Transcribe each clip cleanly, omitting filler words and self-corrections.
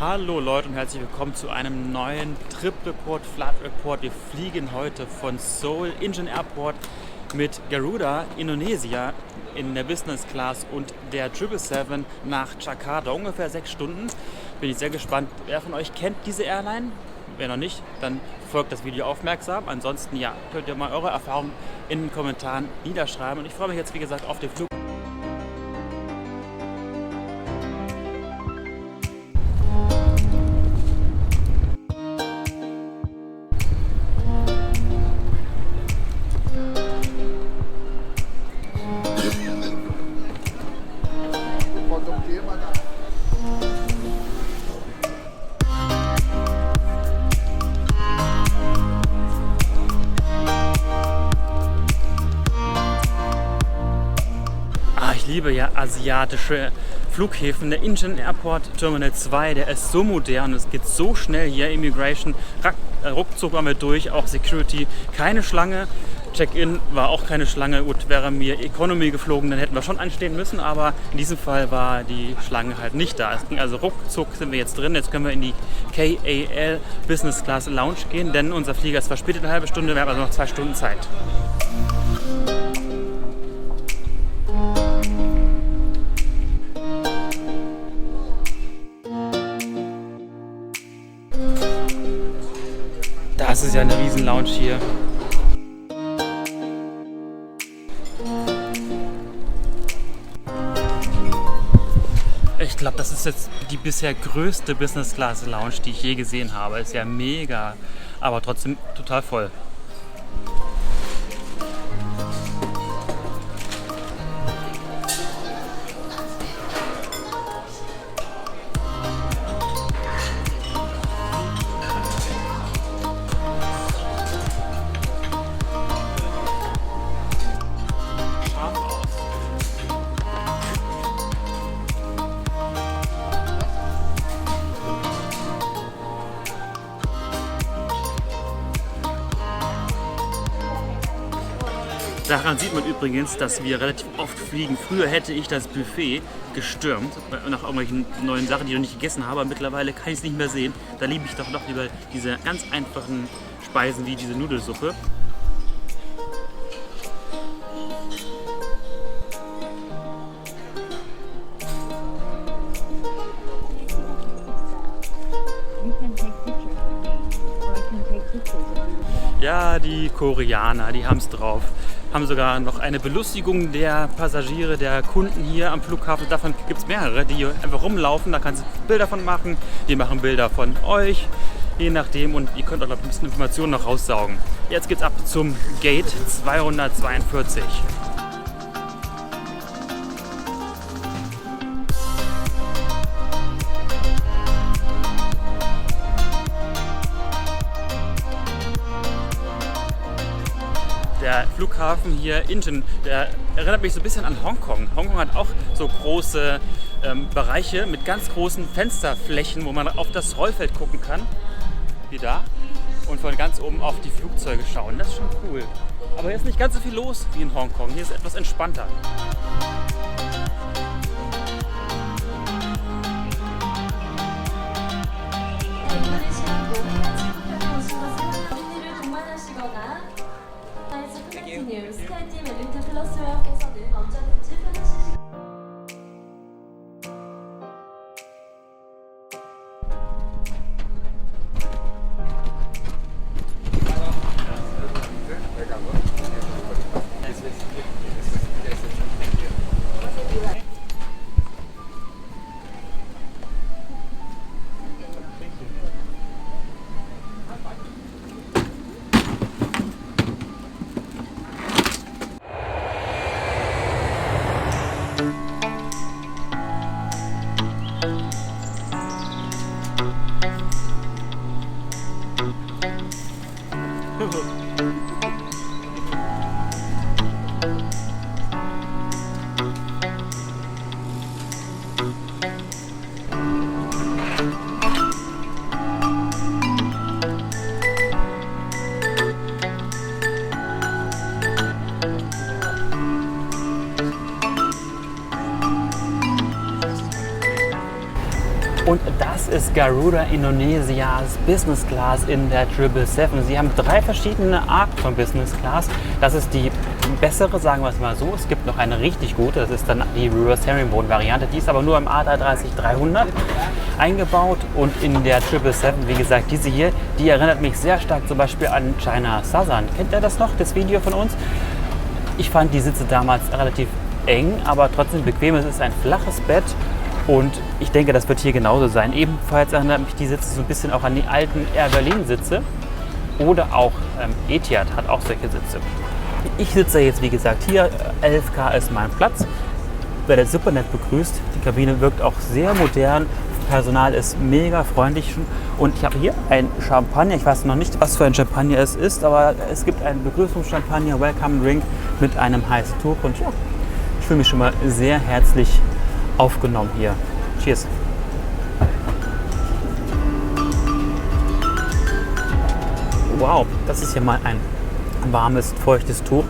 Hallo Leute und herzlich willkommen zu einem neuen Trip Report, Flight Report. Wir fliegen heute von Seoul Incheon Airport mit Garuda Indonesia in der Business Class und der 777 nach Jakarta. Ungefähr 6 Stunden. Bin ich sehr gespannt. Wer von euch kennt diese Airline? Wer noch nicht, dann folgt das Video aufmerksam. Ansonsten ja, könnt ihr mal eure Erfahrungen in den Kommentaren niederschreiben. Und ich freue mich jetzt wie gesagt auf den Flug. Ich liebe ja asiatische Flughäfen. Der Incheon Airport Terminal 2, der ist so modern und es geht so schnell hier. Immigration, ruckzuck waren wir durch, auch Security, keine Schlange. Check-in war auch keine Schlange. Gut, wäre mir Economy geflogen, dann hätten wir schon anstehen müssen, aber in diesem Fall war die Schlange halt nicht da. Es ging also ruckzuck, sind wir jetzt drin. Jetzt können wir in die KAL Business Class Lounge gehen, denn unser Flieger ist verspätet eine halbe Stunde, wir haben also noch 2 Stunden Zeit. Das ist ja eine riesen Lounge hier. Ich glaube, das ist jetzt die bisher größte Business Class Lounge, die ich je gesehen habe. Ist ja mega, aber trotzdem total voll. Daran sieht man übrigens, dass wir relativ oft fliegen. Früher hätte ich das Buffet gestürmt, nach irgendwelchen neuen Sachen, die ich noch nicht gegessen habe. Aber mittlerweile kann ich es nicht mehr sehen. Da liebe ich doch noch lieber diese ganz einfachen Speisen wie diese Nudelsuppe. Ja, die Koreaner, die haben es drauf. Haben sogar noch eine Belustigung der Passagiere, der Kunden hier am Flughafen. Davon gibt es mehrere, die einfach rumlaufen. Da kannst du Bilder von machen. Die machen Bilder von euch, je nachdem. Und ihr könnt auch ein bisschen Informationen noch raussaugen. Jetzt geht's ab zum Gate 242. Der Flughafen hier Incheon, der erinnert mich so ein bisschen an Hongkong. Hongkong hat auch so große Bereiche mit ganz großen Fensterflächen, wo man auf das Rollfeld gucken kann, wie da, und von ganz oben auf die Flugzeuge schauen. Das ist schon cool. Aber hier ist nicht ganz so viel los wie in Hongkong. Hier ist es etwas entspannter. 스카이팀 엘리트 플러스와 함께서는 언제든지 편하신 시간. ist Garuda Indonesias Business Class in der 777. Sie haben 3 verschiedene Arten von Business Class. Das ist die bessere, sagen wir es mal so. Es gibt noch eine richtig gute, das ist dann die Reverse Herringbone Variante. Die ist aber nur im A330-300 eingebaut. Und in der 777, wie gesagt, diese hier, die erinnert mich sehr stark zum Beispiel an China Southern. Kennt ihr das noch, das Video von uns? Ich fand die Sitze damals relativ eng, aber trotzdem bequem. Es ist ein flaches Bett. Und ich denke, das wird hier genauso sein. Ebenfalls erinnert mich die Sitze so ein bisschen auch an die alten Air Berlin Sitze. Oder auch Etihad hat auch solche Sitze. Ich sitze jetzt, wie gesagt, hier. 11K ist mein Platz. Werde super nett begrüßt. Die Kabine wirkt auch sehr modern. Personal ist mega freundlich. Und ich habe hier ein Champagner. Ich weiß noch nicht, was für ein Champagner es ist, aber es gibt einen Begrüßungschampagner, Welcome Drink mit einem heißen Tuch. Und ja, ich fühle mich schon mal sehr herzlich aufgenommen hier. Cheers. Wow, das ist hier mal ein warmes, feuchtes Tuch.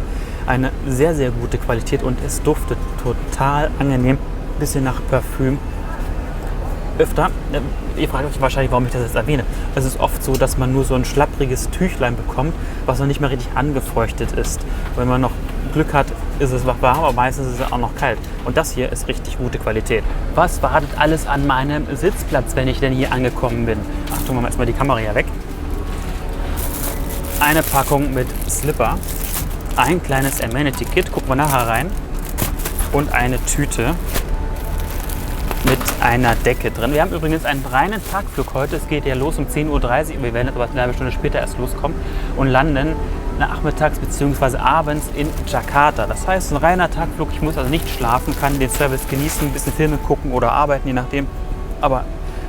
Eine sehr, sehr gute Qualität und es duftet total angenehm. Bisschen nach Parfüm. Öfter, ihr fragt euch wahrscheinlich, warum ich das jetzt erwähne. Es ist oft so, dass man nur so ein schlappriges Tüchlein bekommt, was noch nicht mehr richtig angefeuchtet ist. Wenn man noch Glück hat, ist es warm, aber meistens ist es auch noch kalt. Und das hier ist richtig gute Qualität. Was wartet alles an meinem Sitzplatz, wenn ich denn hier angekommen bin? Achtung, machen wir erstmal die Kamera hier weg. Eine Packung mit Slipper, ein kleines Amenity-Kit, gucken wir nachher rein, und eine Tüte mit einer Decke drin. Wir haben übrigens einen reinen Tagflug heute. Es geht ja los um 10:30 Uhr. Wir werden jetzt aber eine halbe Stunde später erst loskommen und landen nachmittags bzw. abends in Jakarta. Das heißt, ein reiner Tagflug. Ich muss also nicht schlafen, kann den Service genießen, ein bisschen Filme gucken oder arbeiten, je nachdem. Aber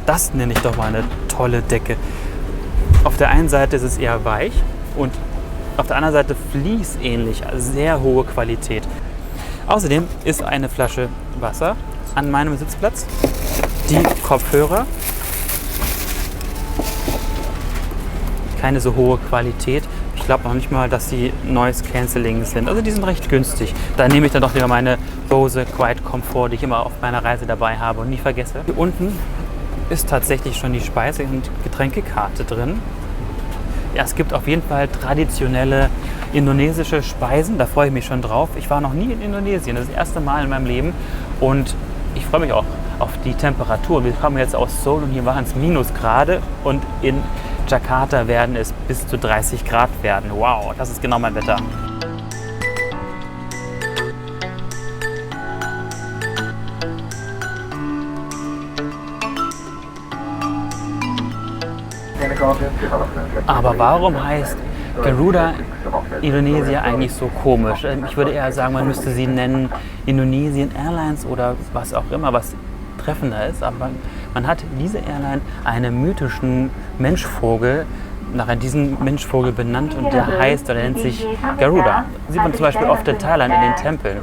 das nenne ich doch mal eine tolle Decke. Auf der einen Seite ist es eher weich und auf der anderen Seite fließähnlich, also sehr hohe Qualität. Außerdem ist eine Flasche Wasser an meinem Sitzplatz, die Kopfhörer, keine so hohe Qualität. Ich glaube noch nicht mal, dass sie Noise Cancelling sind. Also die sind recht günstig. Da nehme ich dann doch lieber meine Bose Quiet Comfort, die ich immer auf meiner Reise dabei habe und nie vergesse. Hier unten ist tatsächlich schon die Speise- und Getränkekarte drin. Ja, es gibt auf jeden Fall traditionelle indonesische Speisen, da freue ich mich schon drauf. Ich war noch nie in Indonesien, das erste Mal in meinem Leben und ich freue mich auch auf die Temperatur. Wir kommen jetzt aus Seoul und hier waren es Minusgrade und in Jakarta werden es bis zu 30 Grad werden. Wow, das ist genau mein Wetter. Aber warum heißt Garuda Indonesia eigentlich so komisch? Ich würde eher sagen, man müsste sie nennen Indonesian Airlines oder was auch immer, was treffender ist. Aber man hat diese Airline einen mythischen Menschvogel nach diesem Menschvogel benannt und der heißt oder nennt sich Garuda. Sieht man zum Beispiel oft in Thailand in den Tempeln.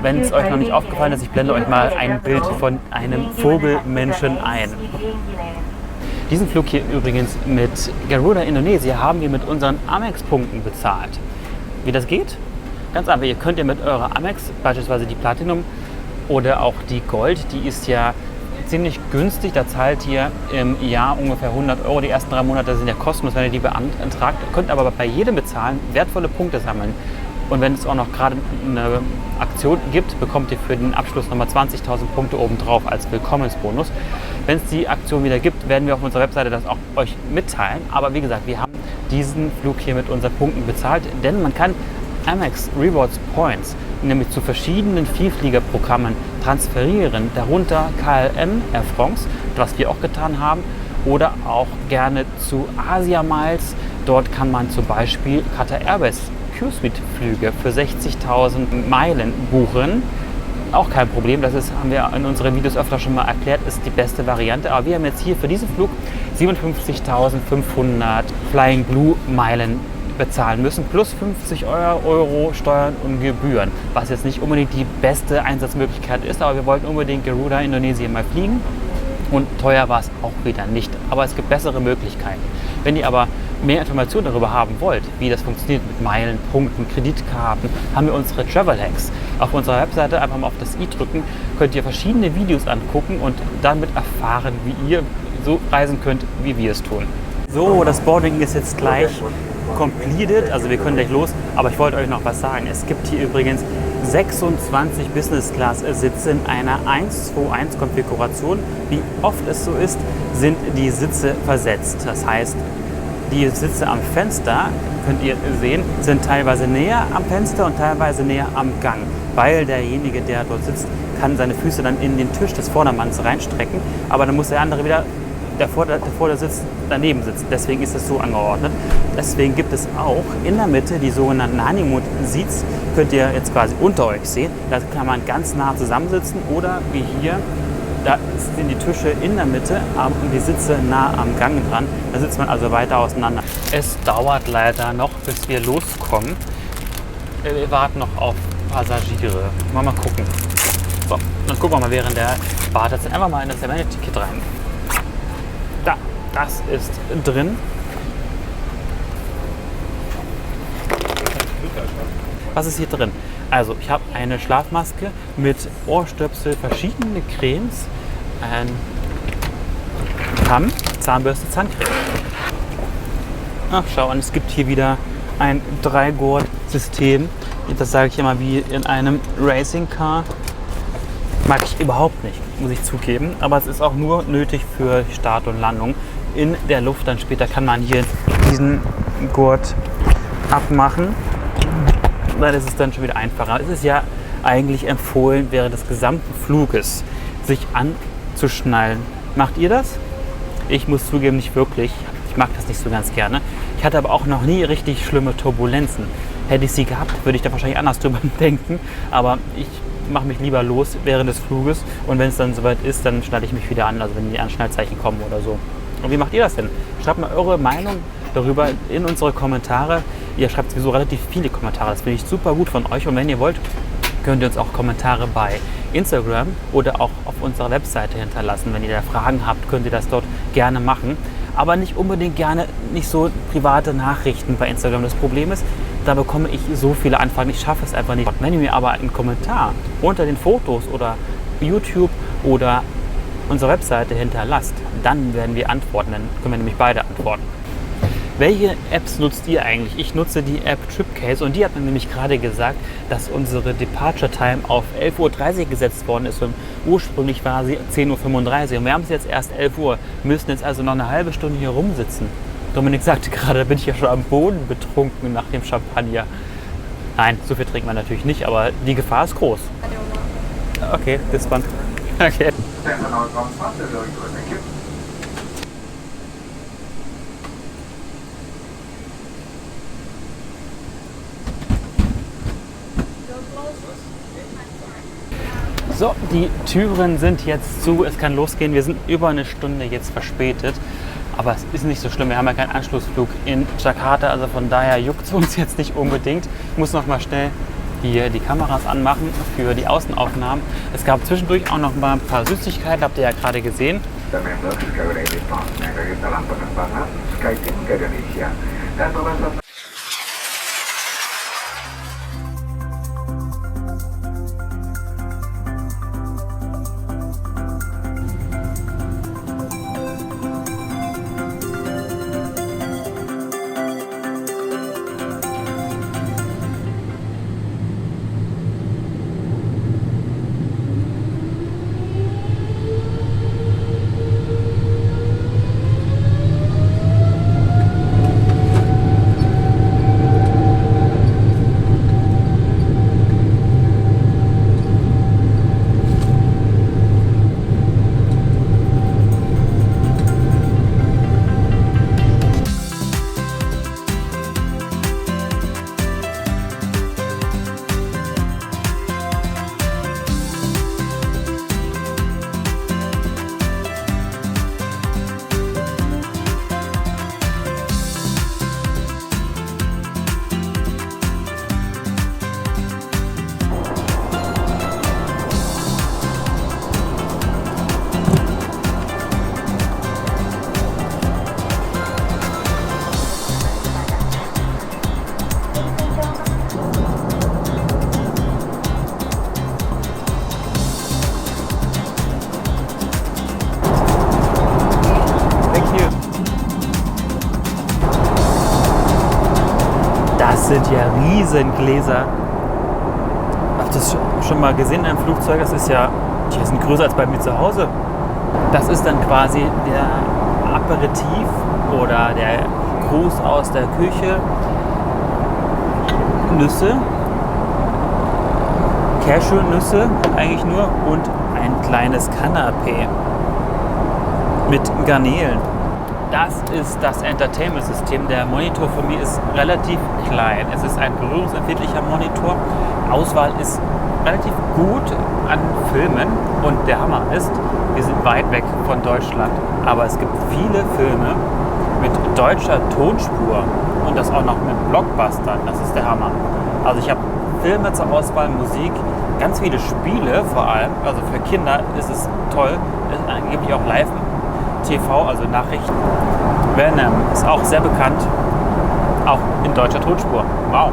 Wenn es euch noch nicht aufgefallen ist, ich blende euch mal ein Bild von einem Vogelmenschen ein. Diesen Flug hier übrigens mit Garuda Indonesia haben wir mit unseren Amex-Punkten bezahlt. Wie das geht? Ganz einfach, ihr könnt ja mit eurer Amex, beispielsweise die Platinum oder auch die Gold, die ist ja ziemlich günstig, da zahlt ihr im Jahr ungefähr 100 Euro. Die ersten 3 Monate sind ja kostenlos, wenn ihr die beantragt. Ihr könnt aber bei jedem Bezahlen wertvolle Punkte sammeln. Und wenn es auch noch gerade eine Aktion gibt, bekommt ihr für den Abschluss nochmal 20.000 Punkte obendrauf als Willkommensbonus. Wenn es die Aktion wieder gibt, werden wir auf unserer Webseite das auch euch mitteilen. Aber wie gesagt, wir haben diesen Flug hier mit unseren Punkten bezahlt, denn man kann Amex Rewards Points nämlich zu verschiedenen Vielfliegerprogrammen transferieren, darunter KLM, Air France, was wir auch getan haben, oder auch gerne zu Asia Miles. Dort kann man zum Beispiel Qatar Airways Q-Suite-Flüge für 60.000 Meilen buchen. Auch kein Problem, das ist, haben wir in unseren Videos öfter schon mal erklärt, ist die beste Variante. Aber wir haben jetzt hier für diesen Flug 57.500 Flying Blue Meilen bezahlen müssen, plus 50 Euro Steuern und Gebühren. Was jetzt nicht unbedingt die beste Einsatzmöglichkeit ist, aber wir wollten unbedingt Garuda Indonesien mal fliegen. Und teuer war es auch wieder nicht. Aber es gibt bessere Möglichkeiten. Wenn ihr aber mehr Informationen darüber haben wollt, wie das funktioniert mit Meilen, Punkten, Kreditkarten, haben wir unsere Travel Hacks. Auf unserer Webseite einfach mal auf das i drücken, könnt ihr verschiedene Videos angucken und damit erfahren, wie ihr so reisen könnt, wie wir es tun. So, das Boarding ist jetzt gleich completed, also wir können gleich los, aber ich wollte euch noch was sagen. Es gibt hier übrigens 26 Business-Class-Sitze in einer 1-2-1-Konfiguration. Wie oft es so ist, sind die Sitze versetzt. Das heißt, die Sitze am Fenster, könnt ihr sehen, sind teilweise näher am Fenster und teilweise näher am Gang, weil derjenige, der dort sitzt, kann seine Füße dann in den Tisch des Vordermanns reinstrecken, aber dann muss der andere wieder, der vor der sitzt, daneben sitzen. Deswegen ist es so angeordnet. Deswegen gibt es auch in der Mitte die sogenannten Honeymoon Seats, könnt ihr jetzt quasi unter euch sehen. Da kann man ganz nah zusammensitzen oder wie hier, da sind die Tische in der Mitte und die Sitze nah am Gang dran. Da sitzt man also weiter auseinander. Es dauert leider noch, bis wir loskommen. Wir warten noch auf Passagiere. Mal gucken. So, dann gucken wir mal während der Wartezeit einfach mal in das Amenity-Kit rein. Da, das ist drin. Was ist hier drin? Also, ich habe eine Schlafmaske mit Ohrstöpsel, verschiedene Cremes, ein Kamm, Zahnbürste, Zahncreme. Ach, schau an, es gibt hier wieder ein 3-Gurt-System. Das sage ich immer wie in einem Racing Car. Mag ich überhaupt nicht, muss ich zugeben. Aber es ist auch nur nötig für Start und Landung. In der Luft dann später kann man hier diesen Gurt abmachen. Dann ist es dann schon wieder einfacher. Es ist ja eigentlich empfohlen, während des gesamten Fluges sich anzuschnallen. Macht ihr das? Ich muss zugeben, nicht wirklich. Ich mag das nicht so ganz gerne. Ich hatte aber auch noch nie richtig schlimme Turbulenzen. Hätte ich sie gehabt, würde ich da wahrscheinlich anders drüber denken. Aber ich mache mich lieber los während des Fluges. Und wenn es dann soweit ist, dann schnalle ich mich wieder an. Also wenn die Anschnallzeichen kommen oder so. Und wie macht ihr das denn? Schreibt mal eure Meinung darüber in unsere Kommentare. Ihr schreibt sowieso relativ viele Kommentare. Das finde ich super gut von euch. Und wenn ihr wollt, könnt ihr uns auch Kommentare bei Instagram oder auch auf unserer Webseite hinterlassen. Wenn ihr da Fragen habt, könnt ihr das dort gerne machen. Aber nicht unbedingt gerne nicht so private Nachrichten bei Instagram. Das Problem ist, da bekomme ich so viele Anfragen. Ich schaffe es einfach nicht. Wenn ihr mir aber einen Kommentar unter den Fotos oder YouTube oder unserer Webseite hinterlasst, dann werden wir antworten. Dann können wir nämlich beide antworten. Welche Apps nutzt ihr eigentlich? Ich nutze die App Tripcase und die hat mir nämlich gerade gesagt, dass unsere Departure Time auf 11:30 Uhr gesetzt worden ist und ursprünglich war sie 10:35 Uhr und wir haben es jetzt erst 11 Uhr. Wir müssen jetzt also noch eine halbe Stunde hier rumsitzen. Dominik sagte gerade, da bin ich ja schon am Boden betrunken nach dem Champagner. Nein, so viel trinkt man natürlich nicht, aber die Gefahr ist groß. Okay, this one. Okay. So, die Türen sind jetzt zu, es kann losgehen. Wir sind über eine Stunde jetzt verspätet, aber es ist nicht so schlimm. Wir haben ja keinen Anschlussflug in Jakarta, also von daher juckt es uns jetzt nicht unbedingt. Ich muss noch mal schnell hier die Kameras anmachen für die Außenaufnahmen. Es gab zwischendurch auch noch mal ein paar Süßigkeiten, habt ihr ja gerade gesehen. sind ja riesen Gläser. Habt ihr das schon mal gesehen in einem Flugzeug? Das ist ja, die sind größer als bei mir zu Hause. Das ist dann quasi der Aperitif oder der Gruß aus der Küche. Nüsse, Cashewnüsse eigentlich nur und ein kleines Canapé mit Garnelen. Das ist das Entertainment-System. Der Monitor von mir ist relativ klein. Es ist ein berührungsempfindlicher Monitor. Auswahl ist relativ gut an Filmen und der Hammer ist, wir sind weit weg von Deutschland, aber es gibt viele Filme mit deutscher Tonspur und das auch noch mit Blockbustern. Das ist der Hammer. Also ich habe Filme zur Auswahl, Musik, ganz viele Spiele vor allem. Also für Kinder ist es toll. Es ist angeblich auch Live-TV, also Nachrichten. Venom ist auch sehr bekannt, auch in deutscher Tonspur. Wow.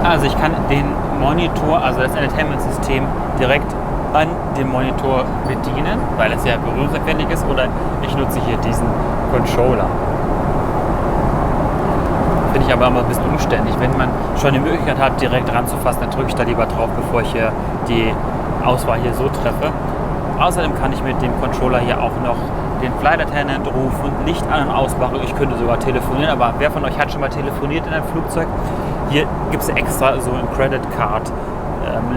Also ich kann den Monitor, also das Entertainment-System direkt an dem Monitor bedienen, weil es ja berührungsempfindlich ist, oder ich nutze hier diesen Controller. Finde ich aber immer ein bisschen umständlich. Wenn man schon die Möglichkeit hat, direkt ranzufassen, dann drücke ich da lieber drauf, bevor ich hier die Auswahl hier so treffe. Außerdem kann ich mit dem Controller hier auch noch den Flight Attendant rufen, Licht an- und ausmachen. Ich könnte sogar telefonieren, aber wer von euch hat schon mal telefoniert in einem Flugzeug? Hier gibt es extra so einen Credit Card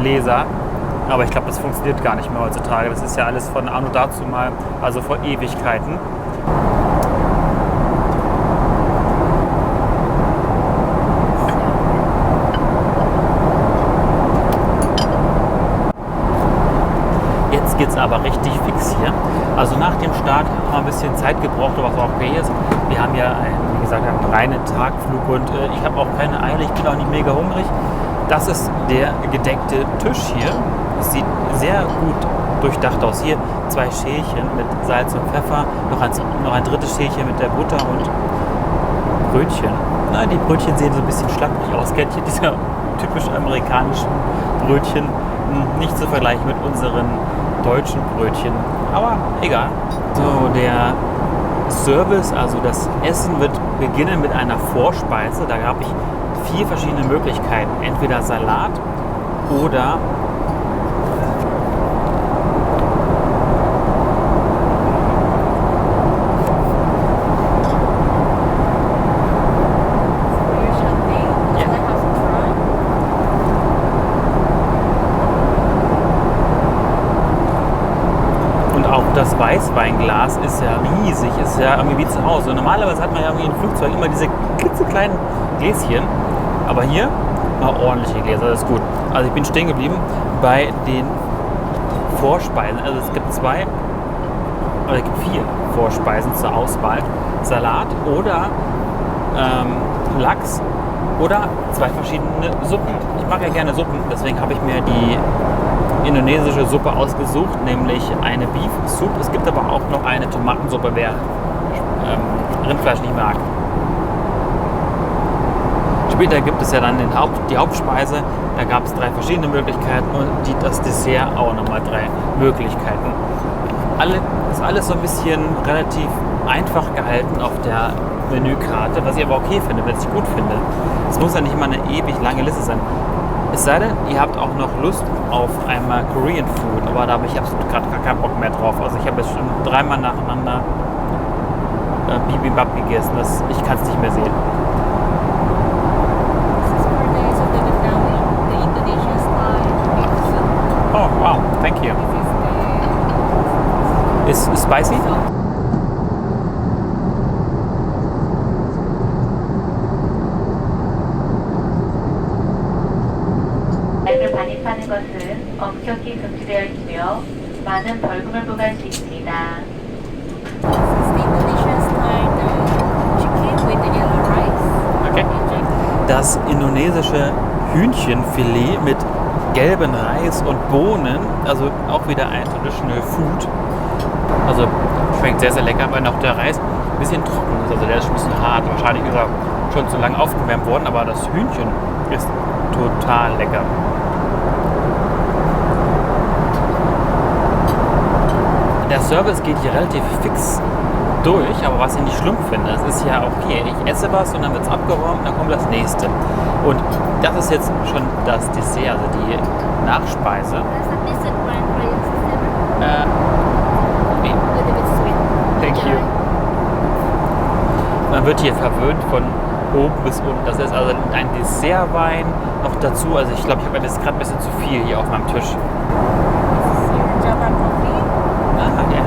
Leser, aber ich glaube, das funktioniert gar nicht mehr heutzutage. Das ist ja alles von anno dazu mal, also vor Ewigkeiten. Jetzt geht es aber richtig fix hier. Also nach dem Start haben wir ein bisschen Zeit gebraucht, was auch okay ist. Wir haben ja, wie gesagt, einen reinen Tagflug und ich habe auch keine Eile, ich bin auch nicht mega hungrig. Das ist der gedeckte Tisch hier. Es sieht sehr gut durchdacht aus. Hier 2 Schälchen mit Salz und Pfeffer, noch ein drittes Schälchen mit der Butter und Brötchen. Na, die Brötchen sehen so ein bisschen schlappig aus. Kennt ihr diese typisch amerikanischen Brötchen? Nicht zu vergleichen mit unseren deutschen Brötchen, aber egal. So, der Service, also das Essen, wird beginnen mit einer Vorspeise. Da habe ich 4 verschiedene Möglichkeiten. Entweder Salat oder das Weißweinglas ist ja riesig, ist ja irgendwie wie zu Hause. Normalerweise hat man ja irgendwie in Flugzeugen immer diese klitzekleinen Gläschen, aber hier mal ordentliche Gläser, das ist gut. Also ich bin stehen geblieben bei den Vorspeisen. Also es gibt 4 Vorspeisen zur Auswahl. Salat oder Lachs oder 2 verschiedene Suppen. Ich mag ja gerne Suppen, deswegen habe ich mir die indonesische Suppe ausgesucht, nämlich eine Beef Soup. Es gibt aber auch noch eine Tomatensuppe, wer Rindfleisch nicht mag. Später gibt es ja dann die Hauptspeise. Da gab es 3 verschiedene Möglichkeiten und das Dessert auch nochmal 3 Möglichkeiten. Ist alles so ein bisschen relativ einfach gehalten auf der Menükarte, was ich aber okay finde, wenn ich es gut finde. Es muss ja nicht immer eine ewig lange Liste sein. Es sei denn, ihr habt auch noch Lust auf einmal Korean Food, aber da habe ich absolut gerade gar keinen Bock mehr drauf. Also ich habe jetzt schon 3-mal nacheinander Bibimbap gegessen, ich kann es nicht mehr sehen. Oh wow, thank you. Is spicy? 반입하는 것은 엄격히 금지되어 있으며 많은 벌금을 부과할 수 있습니다. Okay. Das indonesische Hühnchenfilet mit gelben Reis und Bohnen, also auch wieder ein traditional Food. Also schmeckt sehr, sehr lecker, weil auch der Reis ein bisschen trocken ist. Also der ist ein bisschen hart. Wahrscheinlich ist er schon zu lange aufgewärmt worden, aber das Hühnchen ist total lecker. Der Service geht hier relativ fix. durch, aber was ich nicht schlimm finde, es ist ja okay, ich esse was und dann wird es abgeräumt und dann kommt das nächste. Und das ist jetzt schon das Dessert, also die Nachspeise. Nee. Thank you. Man wird hier verwöhnt von oben bis unten. Das ist also ein Dessertwein noch dazu. Also ich glaube, ich habe jetzt gerade ein bisschen zu viel hier auf meinem Tisch. Ah, ja.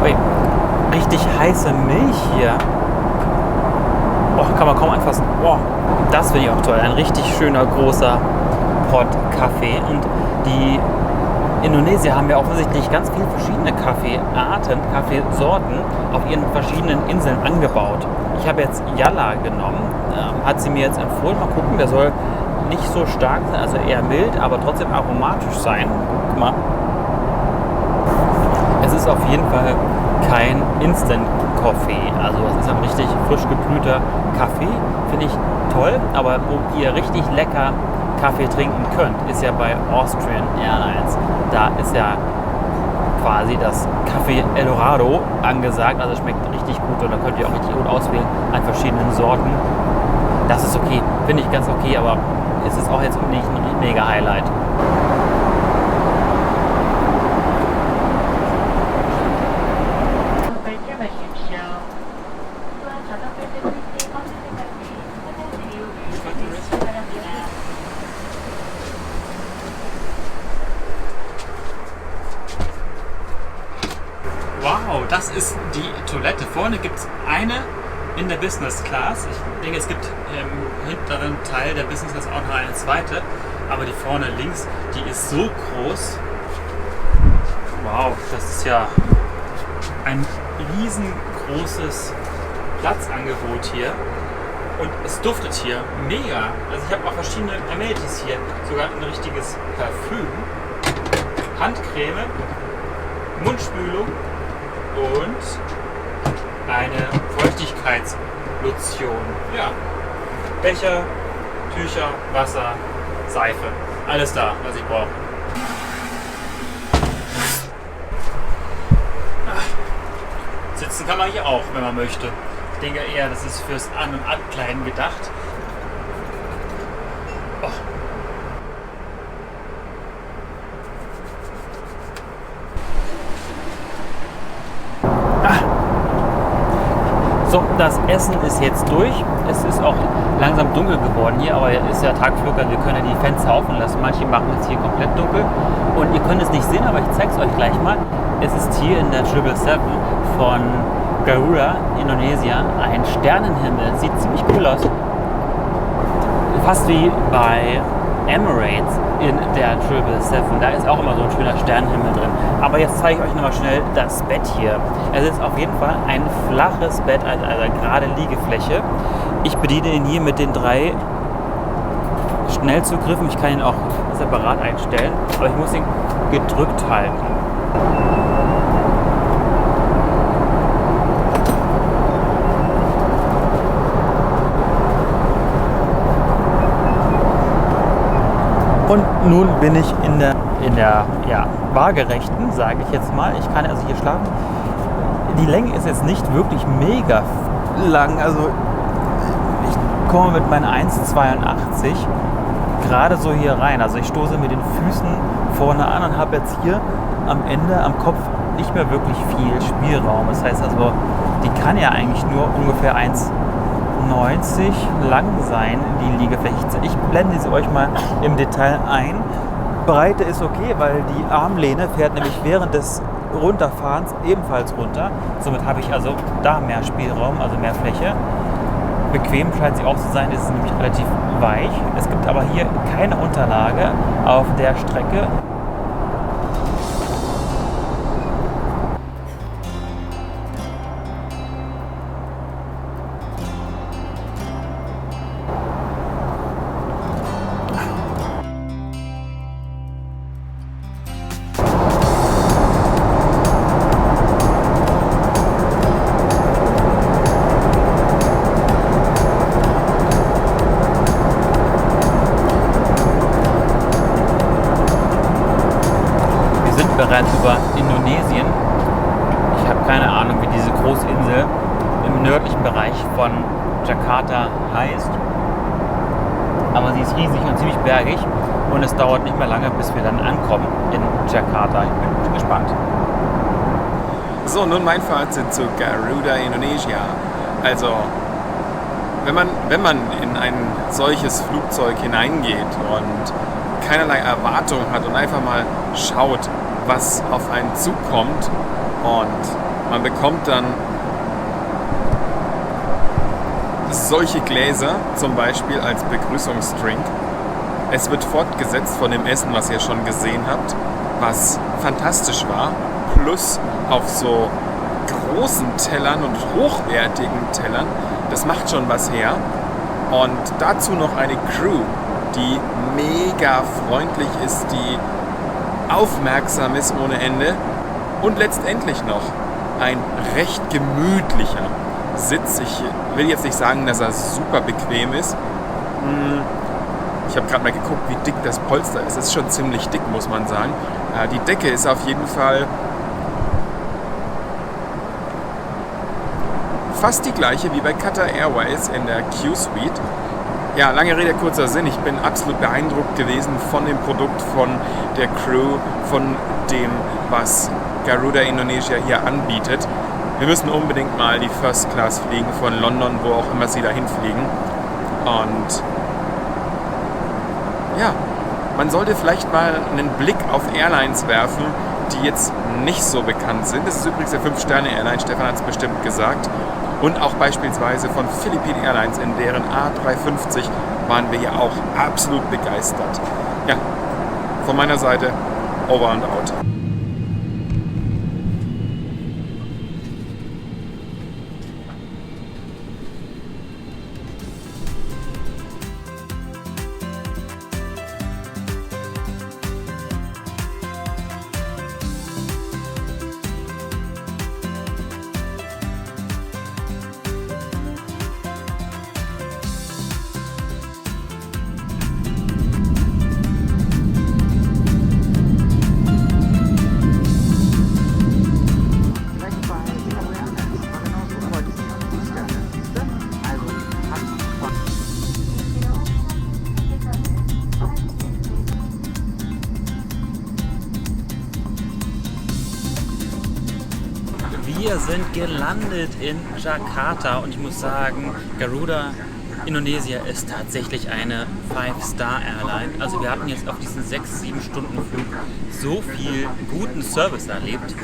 Ui, richtig heiße Milch hier. Oh, kann man kaum anfassen. Oh, das finde ich auch toll. Ein richtig schöner, großer Pot Kaffee. Und die Indonesier haben ja offensichtlich ganz viele verschiedene Kaffeearten, Kaffeesorten auf ihren verschiedenen Inseln angebaut. Ich habe jetzt Yalla genommen, hat sie mir jetzt empfohlen. Mal gucken, der soll nicht so stark sein, also eher mild, aber trotzdem aromatisch sein. Guck mal. Es ist auf jeden Fall kein Instant-Coffee, also es ist ein richtig frisch gebrühter Kaffee, finde ich toll, aber wo ihr richtig lecker Kaffee trinken könnt, ist ja bei Austrian Airlines. Da ist ja quasi das Café El Dorado angesagt, also schmeckt richtig gut und da könnt ihr auch richtig gut auswählen an verschiedenen Sorten. Das ist okay, finde ich ganz okay, aber es ist auch jetzt nicht ein mega Highlight. Wow, das ist die Toilette. Vorne gibt es eine in der Business Class. Ich denke, es gibt im hinteren Teil der Business Class auch noch eine zweite. Aber die vorne links, die ist so groß. Wow, das ist ja ein riesengroßes Platzangebot hier. Und es duftet hier mega. Also ich habe auch verschiedene Amenities hier. Sogar ein richtiges Parfüm, Handcreme, Mundspülung und eine Feuchtigkeitslotion. Ja, Becher, Tücher, Wasser, Seife. Alles da, was ich brauche. Sitzen kann man hier auch, wenn man möchte. Ich denke eher, das ist fürs An- und Ankleiden gedacht. Oh. So, das Essen ist jetzt durch. Es ist auch langsam dunkel geworden hier, aber es ist ja Tagflugger, wir können ja die Fenster offen lassen. Manche machen es hier komplett dunkel. Und ihr könnt es nicht sehen, aber ich zeige es euch gleich mal. Es ist hier in der 777 von Garuda, Indonesien, ein Sternenhimmel. Sieht ziemlich cool aus. Fast wie bei Emirates in der 777. Da ist auch immer so ein schöner Sternenhimmel drin. Aber jetzt zeige ich euch nochmal schnell das Bett hier. Es ist auf jeden Fall ein flaches Bett, also eine gerade Liegefläche. Ich bediene ihn hier mit den 3 Schnellzugriffen. Ich kann ihn auch separat einstellen, aber ich muss ihn gedrückt halten. Und nun bin ich in der waagerechten, sage ich jetzt mal. Ich kann also hier schlafen. Die Länge ist jetzt nicht wirklich mega lang. Also ich komme mit meinen 1,82 gerade so hier rein. Also ich stoße mit den Füßen vorne an und habe jetzt hier am Ende am Kopf nicht mehr wirklich viel Spielraum. Das heißt also, die kann ja eigentlich nur ungefähr 1,90 lang sein, die Liegefläche. Ich blende sie euch mal im Detail ein. Breite ist okay, weil die Armlehne fährt nämlich während des Runterfahrens ebenfalls runter. Somit habe ich also da mehr Spielraum, also mehr Fläche. Bequem scheint sie auch zu sein, ist nämlich relativ weich. Es gibt aber hier keine Unterlage auf der Strecke. bereits über Indonesien. Ich habe keine Ahnung, wie diese Großinsel im nördlichen Bereich von Jakarta heißt. Aber sie ist riesig und ziemlich bergig und es dauert nicht mehr lange, bis wir dann ankommen in Jakarta. Ich bin gespannt. So, nun mein Fazit zu Garuda Indonesia. Also, wenn man in ein solches Flugzeug hineingeht und keinerlei Erwartung hat und einfach mal schaut, was auf einen zukommt und man bekommt dann solche Gläser zum Beispiel als Begrüßungsdrink. Es wird fortgesetzt von dem Essen, was ihr schon gesehen habt, was fantastisch war, plus auf so großen Tellern und hochwertigen Tellern. Das macht schon was her. Und dazu noch eine Crew, die mega freundlich ist, die aufmerksam ist ohne Ende und letztendlich noch ein recht gemütlicher Sitz. Ich will jetzt nicht sagen, dass er super bequem ist. Ich habe gerade mal geguckt, wie dick das Polster ist. Es ist schon ziemlich dick, muss man sagen. Die Decke ist auf jeden Fall fast die gleiche wie bei Qatar Airways in der Q-Suite. Ja, lange Rede, kurzer Sinn. Ich bin absolut beeindruckt gewesen von dem Produkt, von der Crew, von dem, was Garuda Indonesia hier anbietet. Wir müssen unbedingt mal die First Class fliegen von London, wo auch immer sie dahin fliegen. Und ja, man sollte vielleicht mal einen Blick auf Airlines werfen, die jetzt nicht so bekannt sind. Das ist übrigens der 5-Sterne-Airline, Stefan hat es bestimmt gesagt. Und auch beispielsweise von Philippine Airlines, in deren A350 waren wir ja auch absolut begeistert. Ja, von meiner Seite, over and out. Wir sind gelandet in Jakarta und ich muss sagen, Garuda Indonesia ist tatsächlich eine 5-Star-Airline. Also wir hatten jetzt auf diesen 6-7 Stunden Flug so viel guten Service erlebt.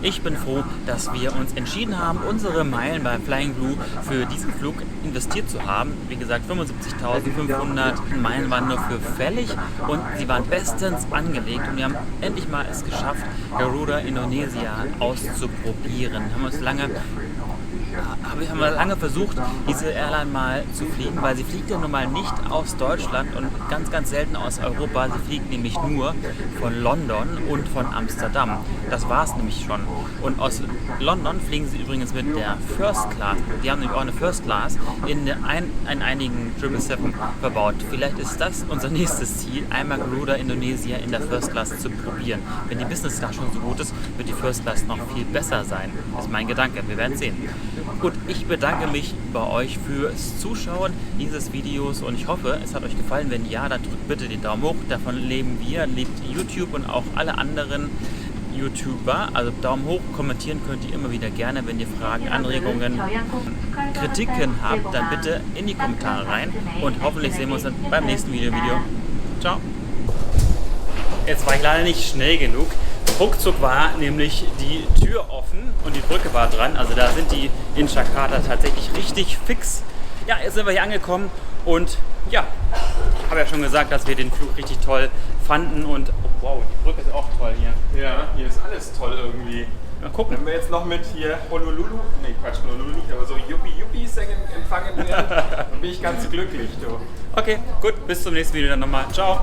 Ich bin froh, dass wir uns entschieden haben, unsere Meilen bei Flying Blue für diesen Flug investiert zu haben. Wie gesagt, 75.500 Meilen waren nur für fällig und sie waren bestens angelegt und wir haben endlich mal es geschafft, Garuda Indonesia auszuprobieren. Wir haben lange versucht, diese Airline mal zu fliegen, weil sie fliegt ja nun mal nicht aus Deutschland und ganz, ganz selten aus Europa. Sie fliegt nämlich nur von London und von Amsterdam. Das war es nämlich schon. Und aus London fliegen sie übrigens mit der First Class. Die haben nämlich auch eine First Class in einigen 777 verbaut. Vielleicht ist das unser nächstes Ziel, einmal Garuda Indonesia in der First Class zu probieren. Wenn die Business Class schon so gut ist, wird die First Class noch viel besser sein. Das ist mein Gedanke. Wir werden sehen. Gut, ich bedanke mich bei euch fürs Zuschauen dieses Videos und ich hoffe, es hat euch gefallen. Wenn ja, dann drückt bitte den Daumen hoch. Davon leben wir, lebt YouTube und auch alle anderen YouTuber. Also Daumen hoch, kommentieren könnt ihr immer wieder gerne. Wenn ihr Fragen, Anregungen, Kritiken habt, dann bitte in die Kommentare rein und hoffentlich sehen wir uns dann beim nächsten Video. Ciao! Jetzt war ich leider nicht schnell genug. Ruckzuck war nämlich die Tür offen und die Brücke war dran. Also da sind die in Jakarta tatsächlich richtig fix. Ja, jetzt sind wir hier angekommen und ja, habe ja schon gesagt, dass wir den Flug richtig toll fanden und oh, wow, die Brücke ist auch toll hier. Ja, hier ist alles toll irgendwie. Mal gucken. Wenn wir jetzt noch mit hier Honolulu nicht, aber so Yuppie empfangen werden, dann bin ich ganz glücklich. Du. Okay, gut, bis zum nächsten Video dann nochmal. Ciao!